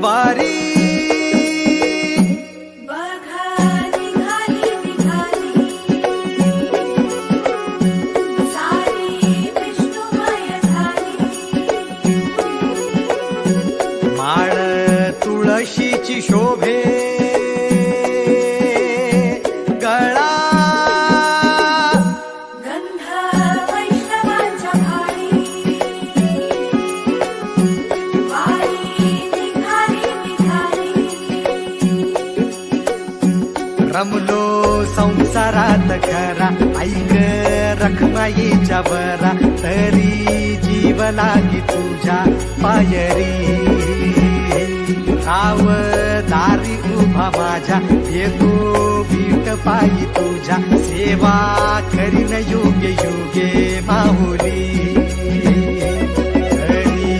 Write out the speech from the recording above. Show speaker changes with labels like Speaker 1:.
Speaker 1: वारी
Speaker 2: बघा निघाली निघाली सारी विष्णुमय झाली
Speaker 1: माळ तुळशीची शोभे गळा
Speaker 2: गंध वैष्णवांच्या भाळी वारी निघाली निघाली
Speaker 1: रमलो संसारात खरा ऐक रखमाईच्या बरा तरी जीव लागी तुझ्या पायरी राव दारी उभा माझ्या येतो बीट पायी तुझ्या सेवा करीन योग्य योगे माहुली